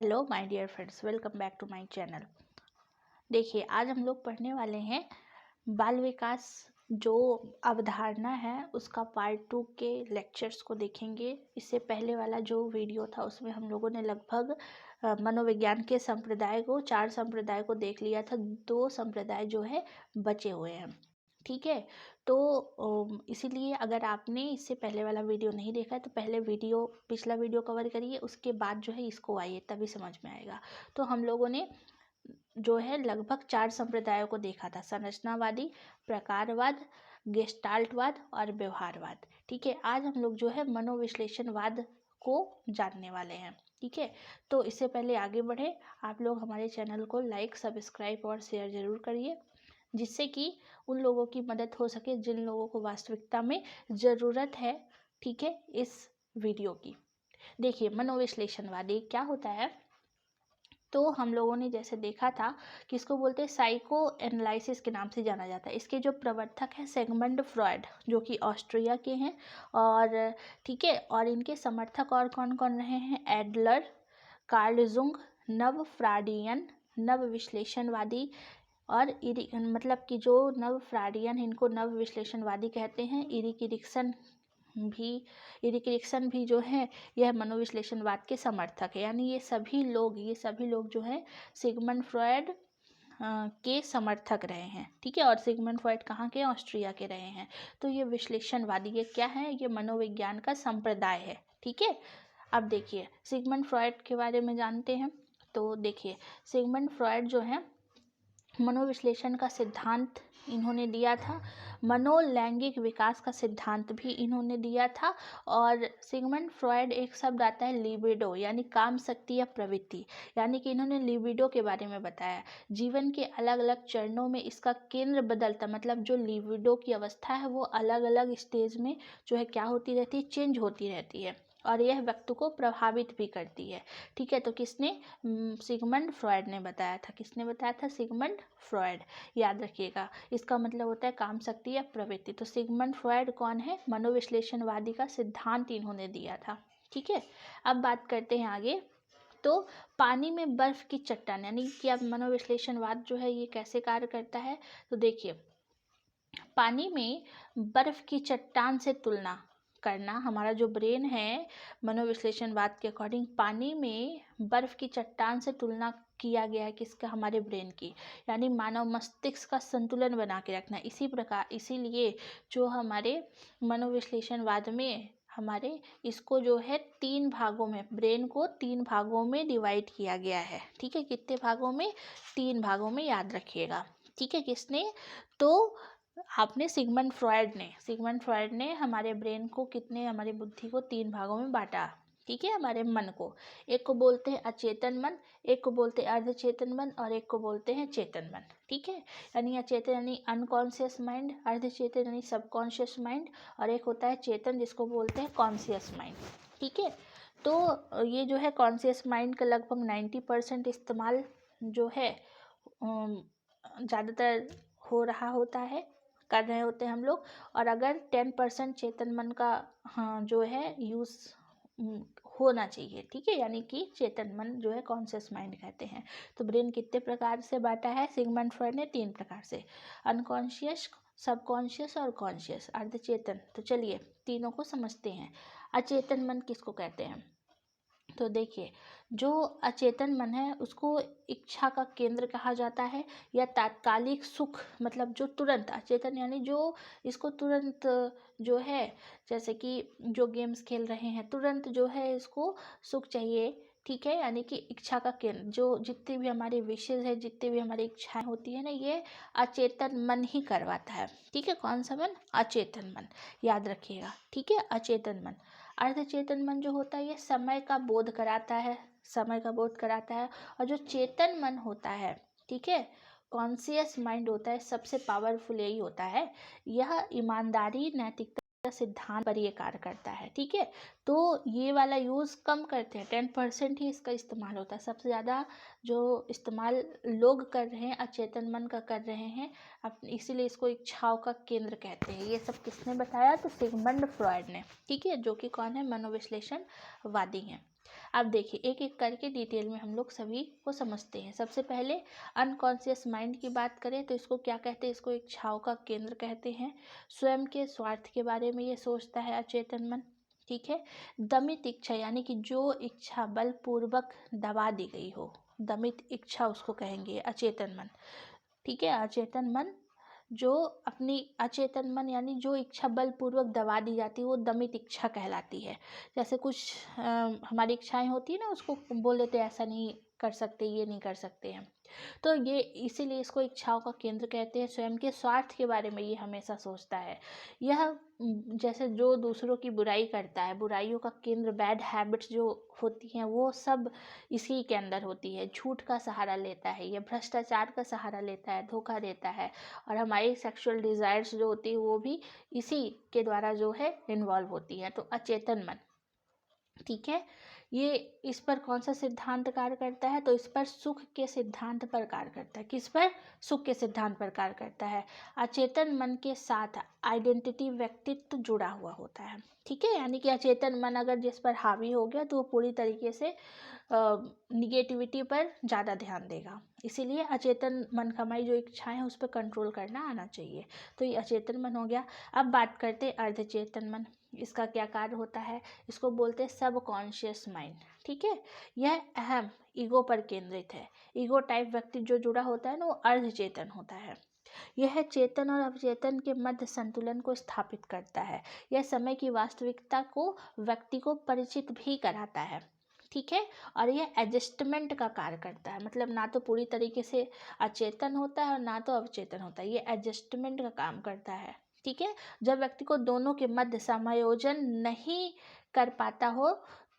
Hello my dear friends, welcome back to my channel. देखिए, आज हम लोग पढ़ने वाले हैं बाल विकास जो अवधारणा है उसका पार्ट 2 के लेक्चर्स को देखेंगे। इससे पहले वाला जो वीडियो था उसमें हम लोगों ने लगभग मनोविज्ञान के संप्रदाय को 4 संप्रदाय को देख लिया था। 2 संप्रदाय जो है बचे हुए हैं, ठीक है। तो इसीलिए अगर आपने इससे पहले वाला वीडियो नहीं देखा है तो पहले पिछला वीडियो कवर करिए, उसके बाद जो है इसको आइए, तभी समझ में आएगा। तो हम लोगों ने जो है लगभग 4 संप्रदायों को देखा था: संरचनावादी, प्रकारवाद, गेस्टाल्टवाद और व्यवहारवाद, ठीक है। आज हम लोग जो है मनोविश्लेषणवाद को जानने वाले हैं, ठीक है। तो इससे पहले आगे बढ़े, आप लोग हमारे चैनल को लाइक, सब्सक्राइब और शेयर जरूर करिए, जिससे कि उन लोगों की मदद हो सके जिन लोगों को वास्तविकता में ज़रूरत है, ठीक है, इस वीडियो की। देखिए, मनोविश्लेषणवादी क्या होता है। तो हम लोगों ने जैसे देखा था कि इसको बोलते हैं साइको एनालिसिस के नाम से जाना जाता है। इसके जो प्रवर्तक हैं सिगमंड फ्रॉयड, जो कि ऑस्ट्रिया के हैं, और ठीक है, और इनके समर्थक और कौन कौन रहे हैं: एडलर, कार्ल जुंग, नव फ्राडियन, नव विश्लेषणवादी, और मतलब कि जो नव फ्राडियन, इनको नव विश्लेषणवादी कहते हैं। भी इरिक भी जो है यह मनोविश्लेषणवाद के समर्थक है। यानी ये सभी लोग जो है सिगमंड फ्रॉयड के समर्थक रहे हैं, ठीक है। और सिगमंड फ्रॉयड कहाँ के? ऑस्ट्रिया के रहे हैं। तो ये विश्लेषणवादी ये क्या है? ये मनोविज्ञान का संप्रदाय है, ठीक है। अब देखिए, सिगमंड फ्रॉयड के बारे में जानते हैं। तो देखिए, सिगमंड फ्रॉयड जो है मनोविश्लेषण का सिद्धांत इन्होंने दिया था। मनोलैंगिक विकास का सिद्धांत भी इन्होंने दिया था। और सिगमंड फ्रॉयड, एक शब्द आता है लिबिडो, यानी काम शक्ति या प्रवृत्ति, यानी कि इन्होंने लिबिडो के बारे में बताया। जीवन के अलग अलग चरणों में इसका केंद्र बदलता, मतलब जो लिबिडो की अवस्था है वो अलग अलग स्टेज में जो है क्या होती रहती है? चेंज होती रहती है, और यह व्यक्ति को प्रभावित भी करती है, ठीक है। तो किसने? सिगमंड फ्रॉयड ने बताया था। किसने बताया था? सिगमंड फ्रॉयड, याद रखिएगा। इसका मतलब होता है काम शक्ति या प्रवृत्ति। तो सिगमंड फ्रॉयड कौन है? मनोविश्लेषणवादी का सिद्धांत इन्होंने दिया था, ठीक है। अब बात करते हैं आगे। तो पानी में बर्फ की चट्टान, यानी कि अब मनोविश्लेषणवाद जो है ये कैसे कार्य करता है। तो देखिए, पानी में बर्फ की चट्टान से तुलना करना, हमारा जो ब्रेन है मनोविश्लेषणवाद के अकॉर्डिंग पानी में बर्फ की चट्टान से तुलना किया गया है। किसका? हमारे ब्रेन की, यानी मानव मस्तिष्क का संतुलन बना के रखना। इसी प्रकार, इसीलिए जो हमारे मनोविश्लेषणवाद में हमारे इसको जो है 3 भागों में, ब्रेन को 3 भागों में डिवाइड किया गया है, ठीक है। कितने भागों में? 3 भागों में, याद रखिएगा, ठीक है। किसने? तो आपने सिगमंड फ्रॉयड ने हमारे ब्रेन को कितने, हमारी बुद्धि को 3 भागों में बांटा, ठीक है। हमारे मन को, एक को बोलते हैं अचेतन मन, एक को बोलते हैं अर्धचेतन मन, और एक को बोलते हैं चेतन मन, ठीक है। यानी अचेतन यानी अनकॉन्शियस माइंड, अर्धचेतन यानी सबकॉन्शियस माइंड, और एक होता है चेतन जिसको बोलते हैं कॉन्शियस माइंड, ठीक है। तो ये जो है कॉन्शियस माइंड का लगभग 90% इस्तेमाल जो है ज़्यादातर हो रहा होता है, कर रहे होते हैं हम लोग। और अगर 10% चेतन मन का हाँ जो है यूज़ होना चाहिए, ठीक है। यानी कि चेतन मन जो है कॉन्शियस माइंड कहते हैं। तो ब्रेन कितने प्रकार से बांटा है सिगमंड फ्रॉयड ने? 3 प्रकार से: अनकॉन्शियस, सबकॉन्शियस और कॉन्शियस, अर्धचेतन। तो चलिए तीनों को समझते हैं। अचेतन मन किसको कहते हैं? तो देखिए, जो अचेतन मन है उसको इच्छा का केंद्र कहा जाता है, या तात्कालिक सुख, मतलब जो तुरंत, अचेतन यानी जो इसको तुरंत जो है, जैसे कि जो गेम्स खेल रहे हैं, तुरंत जो है इसको सुख चाहिए, ठीक है। यानी कि इच्छा का केंद्र, जो जितने भी हमारे विशेष है, जितने भी हमारी इच्छाएं होती है ना, ये अचेतन मन ही करवाता है, ठीक है। कौन सा मन? अचेतन मन, याद रखिएगा, ठीक है। अचेतन मन। अर्धचेतन मन जो होता है ये समय का बोध कराता है, समय का बोध कराता है। और जो चेतन मन होता है, ठीक है, कॉन्शियस माइंड होता है, सबसे पावरफुल यही होता है। यह ईमानदारी, नैतिकता सिद्धांत पर ये कार्य करता है, ठीक है। तो ये वाला यूज़ कम करते हैं, 10% ही इसका इस्तेमाल होता है। सबसे ज़्यादा जो इस्तेमाल लोग कर रहे हैं अचेतन मन का कर रहे हैं, इसीलिए इसको इच्छाओं का केंद्र कहते हैं। ये सब किसने बताया? तो सिगमंड फ्रॉयड ने, ठीक है, जो कि कौन है? मनोविश्लेषणवादी हैं। अब देखिए एक एक करके डिटेल में हम लोग सभी को समझते हैं। सबसे पहले अनकॉन्शियस माइंड की बात करें तो इसको क्या कहते हैं, इसको इच्छाओं का केंद्र कहते हैं। स्वयं के स्वार्थ के बारे में ये सोचता है अचेतन मन। ठीक है। दमित इच्छा यानी कि जो इच्छा बलपूर्वक दबा दी गई हो, दमित इच्छा उसको कहेंगे अचेतन मन। ठीक है। अचेतन मन जो अपनी अचेतन मन यानी जो इच्छा बलपूर्वक दबा दी जाती है वो दमित इच्छा कहलाती है। जैसे कुछ हमारी इच्छाएं होती है ना, उसको बोल देते हैं ऐसा नहीं कर सकते, ये नहीं कर सकते हैं, तो ये इसीलिए इसको इच्छाओं का केंद्र कहते हैं। स्वयं के स्वार्थ के बारे में ये हमेशा सोचता है। यह जैसे जो दूसरों की बुराई करता है, बुराइयों का केंद्र, बैड हैबिट्स जो होती हैं वो सब इसी के अंदर होती है। झूठ का सहारा लेता है, ये भ्रष्टाचार का सहारा लेता है, धोखा देता है, और हमारी सेक्सुअल डिज़ायर्स जो होती है वो भी इसी के द्वारा जो है इन्वॉल्व होती है। तो अचेतन मन, ठीक है, ये इस पर कौन सा सिद्धांत कार्य करता है, तो इस पर सुख के सिद्धांत पर कार्य करता है। किस पर? सुख के सिद्धांत पर कार्य करता है। अचेतन मन के साथ आइडेंटिटी, व्यक्तित्व जुड़ा हुआ होता है। ठीक है, यानी कि अचेतन मन अगर जिस पर हावी हो गया तो वो पूरी तरीके से निगेटिविटी पर ज़्यादा ध्यान देगा। इसीलिए अचेतन मन का हमारी जो इच्छाएं हैं उस पर कंट्रोल करना आना चाहिए। तो ये अचेतन मन हो गया। अब बात करते हैं अर्धचेतन मन। इसका क्या कार्य होता है? इसको बोलते हैं सब कॉन्शियस माइंड। ठीक है, यह अहम ईगो पर केंद्रित है। ईगो टाइप व्यक्ति जो जुड़ा होता है ना वो अर्धचेतन होता है। यह चेतन और अवचेतन के मध्य संतुलन को स्थापित करता है। यह समय की वास्तविकता को व्यक्ति को परिचित भी कराता है। ठीक है, और यह एडजस्टमेंट का कार्य करता है, मतलब ना तो पूरी तरीके से अचेतन होता है और ना तो अवचेतन होता है, ये एडजस्टमेंट का काम करता है। ठीक है, जब व्यक्ति को दोनों के मध्य समायोजन नहीं कर पाता हो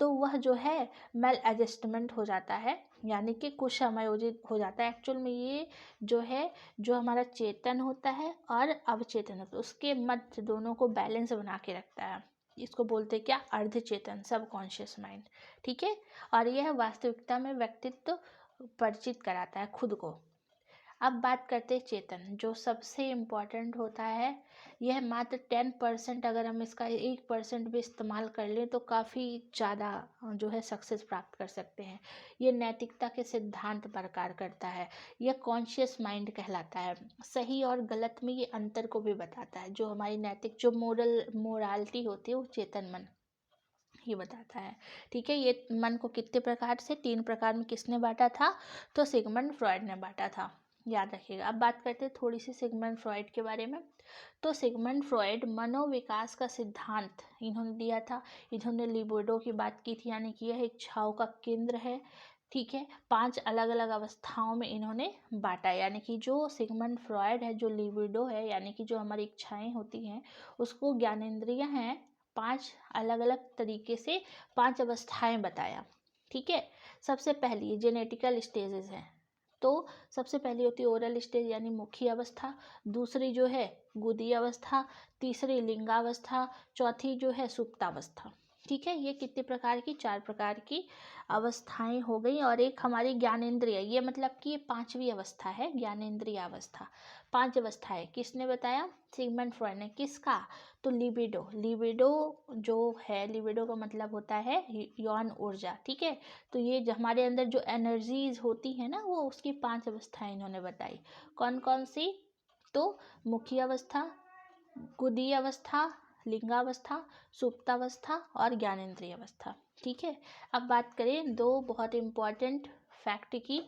तो वह जो है मेल एडजस्टमेंट हो जाता है, यानी कि कुछ समायोजित हो जाता है। एक्चुअल में ये जो है, जो हमारा चेतन होता है और अवचेतन होता है उसके मध्य दोनों को बैलेंस बना के रखता है। इसको बोलते हैं क्या? अर्धचेतन, सब कॉन्शियस माइंड। ठीक है, और यह वास्तविकता में व्यक्तित्व परिचित कराता है खुद को। अब बात करते हैं चेतन, जो सबसे इम्पोर्टेंट होता है। यह मात्र 10%, अगर हम इसका 1% भी इस्तेमाल कर लें तो काफ़ी ज़्यादा जो है सक्सेस प्राप्त कर सकते हैं। ये नैतिकता के सिद्धांत पर कार्य करता है। यह कॉन्शियस माइंड कहलाता है। सही और गलत में ये अंतर को भी बताता है। जो हमारी नैतिक, जो मोरालिटी होती है वो चेतन मन ये बताता है। ठीक है, ये मन को कितने प्रकार से, 3 प्रकार में किसने बांटा था? तो सिगमंड फ्रॉइड ने बांटा था, याद रखिएगा। अब बात करते हैं थोड़ी सी सिगमंड फ्रॉइड के बारे में। तो सिगमंड फ्रॉइड मनोविकास का सिद्धांत इन्होंने दिया था। इन्होंने लिबिडो की बात की थी, यानी कि यह इच्छाओं का केंद्र है। ठीक है, 5 अलग अलग अवस्थाओं में इन्होंने बांटा, यानी कि जो सिगमंड फ्रॉइड है, जो लिबिडो है यानी कि जो हमारी इच्छाएं होती हैं उसको ज्ञानेंद्रियां हैं, 5 अलग अलग तरीके से 5 अवस्थाएं बताया। ठीक है, सबसे पहली जेनेटिकल स्टेजेस हैं। तो सबसे पहली होती है ओरल स्टेज यानी मुखी अवस्था, दूसरी जो है गुदी अवस्था, तीसरी लिंगावस्था, चौथी जो है सुप्तावस्था। ठीक है, ये कितने प्रकार की? 4 प्रकार की अवस्थाएं हो गई। और एक हमारी ज्ञानेंद्रिय, ये मतलब कि ये 5वीं अवस्था है, ज्ञानेंद्रिय अवस्था। 5 अवस्थाएं किसने बताया? सिगमंड फ्रॉइड ने। किसका? तो लिबिडो। लिबिडो जो है, लिबिडो का मतलब होता है यौन ऊर्जा। ठीक है, तो ये जो हमारे अंदर जो एनर्जीज होती है ना, वो उसकी 5 अवस्थाएं इन्होंने बताई। कौन कौन सी? तो मुखी अवस्था, गुदी अवस्था, लिंगावस्था, सुप्तावस्था और ज्ञानेंद्रिय अवस्था। ठीक है, अब बात करें 2 बहुत इम्पॉर्टेंट फैक्ट की।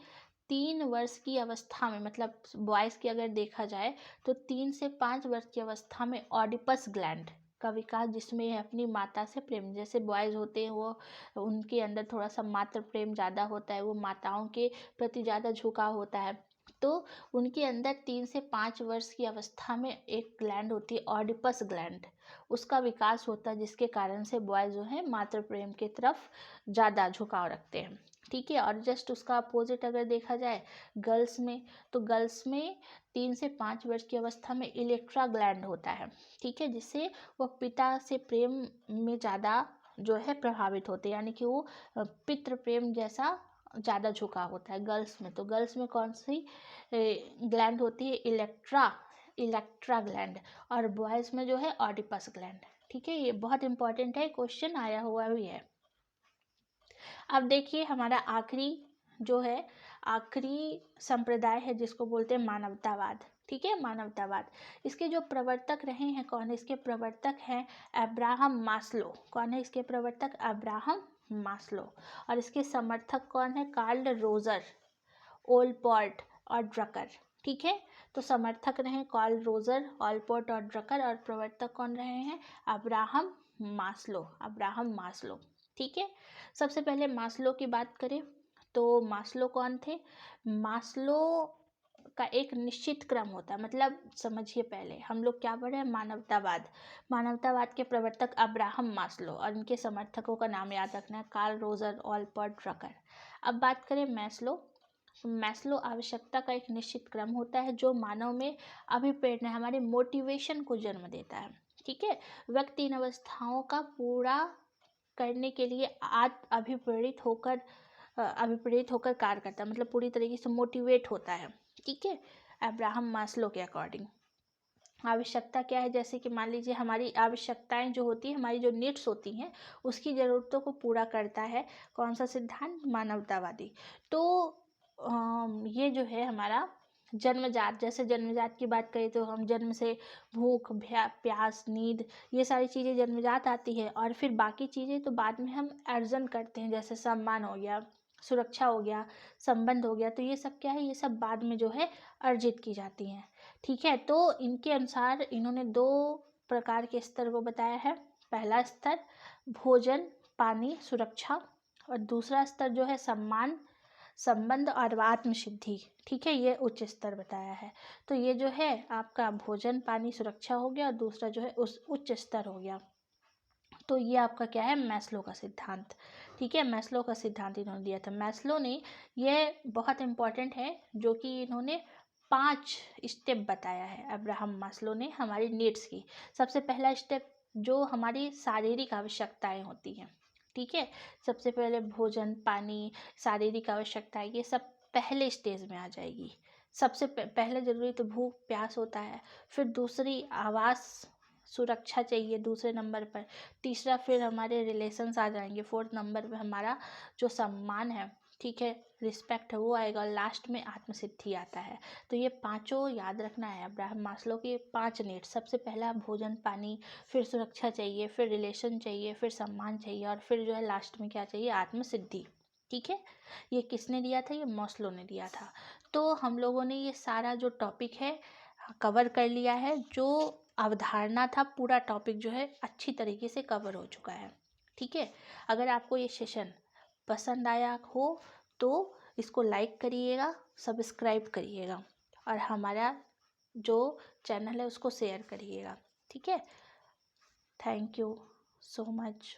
3 वर्ष की अवस्था में, मतलब बॉयज़ की अगर देखा जाए तो 3 से 5 वर्ष की अवस्था में ऑडिपस ग्लैंड का विकास, जिसमें यह अपनी माता से प्रेम, जैसे बॉयज़ होते हैं वो उनके अंदर थोड़ा सा मातृ प्रेम ज़्यादा होता है, वो माताओं के प्रति ज़्यादा झुकाव होता है। तो उनके अंदर 3 से 5 वर्ष की अवस्था में एक ग्लैंड होती है ऑडिपस ग्लैंड, उसका विकास होता है, जिसके कारण से बॉय जो है मातृ प्रेम की तरफ ज़्यादा झुकाव रखते हैं। ठीक है, और जस्ट उसका अपोजिट अगर देखा जाए गर्ल्स में, तो गर्ल्स में 3 से 5 वर्ष की अवस्था में इलेक्ट्रा ग्लैंड होता है। ठीक है, जिससे वह पिता से प्रेम में ज़्यादा जो है प्रभावित होते हैं, यानी कि वो पितृ प्रेम जैसा ज़्यादा झुकाव होता है गर्ल्स में। तो गर्ल्स में कौन सी ग्लैंड होती है? Electra gland. और बॉयज़ में जो है ऑडिपस ग्लैंड। ठीक है, ये बहुत इंपॉर्टेंट है, क्वेश्चन आया हुआ भी है। अब देखिए हमारा आखिरी संप्रदाय है जिसको बोलते हैं मानवतावाद। ठीक है, मानवतावाद। इसके जो प्रवर्तक रहे हैं कौन है? इसके प्रवर्तक हैं अब्राहम मास्लो। कौन है इसके प्रवर्तक? Abraham Maslow. और इसके समर्थक कौन है? कार्ल रोजर, ओलपोर्ट और ड्रकर। ठीक है, तो समर्थक रहे कार्ल रोजर, ओलपोर्ट और ड्रकर, और प्रवर्तक कौन रहे हैं? Abraham Maslow, Abraham Maslow. ठीक है, सबसे पहले मास्लो की बात करें तो मास्लो कौन थे? मास्लो का एक निश्चित क्रम होता है, मतलब समझिए, पहले हम लोग क्या पढ़े हैं? मानवतावाद। मानवतावाद के प्रवर्तक अब्राहम मास्लो और इनके समर्थकों का नाम याद रखना है, कार्ल रोजर, ओलपोर्ट, ड्रकर। अब बात करें मैस्लो। मैस्लो आवश्यकता का एक निश्चित क्रम होता है जो मानव में अभिप्रेरणा, हमारे मोटिवेशन को जन्म देता है। ठीक है, व्यक्ति इन अवस्थाओं का पूरा करने के लिए अभिप्रेरित होकर कार्य करता है, मतलब पूरी तरीके से मोटिवेट होता है। ठीक है, अब्राहम मास्लो के अकॉर्डिंग आवश्यकता क्या है? जैसे कि मान लीजिए हमारी आवश्यकताएं जो होती है, हमारी जो नीड्स होती हैं, उसकी ज़रूरतों को पूरा करता है कौन सा सिद्धांत? मानवतावादी। तो ये जो है हमारा जन्मजात, जैसे जन्मजात की बात करें तो हम जन्म से भूख, प्यास, नींद, ये सारी चीज़ें जन्मजात आती है, और फिर बाकी चीज़ें तो बाद में हम अर्जन करते हैं, जैसे सम्मान हो गया, सुरक्षा हो गया, संबंध हो गया, तो ये सब क्या है? ये सब बाद में जो है अर्जित की जाती हैं। ठीक है, तो इनके अनुसार इन्होंने 2 प्रकार के स्तर को बताया है। पहला स्तर भोजन, पानी, सुरक्षा, और दूसरा स्तर जो है सम्मान, संबंध और आत्मसिद्धि। ठीक है, ये उच्च स्तर बताया है। तो ये जो है आपका भोजन, पानी, सुरक्षा हो गया, और दूसरा जो है उस उच्च स्तर हो गया। तो ये आपका क्या है? मैस्लो का सिद्धांत। ठीक है, मैस्लो का सिद्धांत इन्होंने दिया था। मैस्लो ने, ये बहुत इंपॉर्टेंट है, जो कि इन्होंने 5 स्टेप बताया है अब्राहम मास्लो ने हमारी नीड्स की। सबसे पहला स्टेप जो हमारी शारीरिक आवश्यकताएं होती हैं। ठीक है, सबसे पहले भोजन, पानी, शारीरिक आवश्यकताएं, ये सब पहले स्टेज में आ जाएगी। सबसे पहले जरूरी तो भूख प्यास होता है, फिर दूसरी आवास, सुरक्षा चाहिए दूसरे नंबर पर, तीसरा फिर हमारे रिलेशंस आ जाएंगे, 4th नंबर पे हमारा जो सम्मान है, ठीक है, रिस्पेक्ट है, वो आएगा, और लास्ट में आत्मसिद्धि आता है। तो ये पांचों याद रखना है, अब्राहम मास्लो के 5 नीड। सबसे पहला भोजन, पानी, फिर सुरक्षा चाहिए, फिर रिलेशन चाहिए, फिर सम्मान चाहिए, और फिर जो है लास्ट में क्या चाहिए? आत्मसिद्धि। ठीक है, ये किसने दिया था? ये मास्लो ने दिया था। तो हम लोगों ने ये सारा जो टॉपिक है कवर कर लिया है। जो अवधारणा था, पूरा टॉपिक जो है अच्छी तरीके से कवर हो चुका है। ठीक है, अगर आपको ये सेशन पसंद आया हो तो इसको लाइक करिएगा, सब्सक्राइब करिएगा, और हमारा जो चैनल है उसको शेयर करिएगा। ठीक है, थैंक यू सो मच।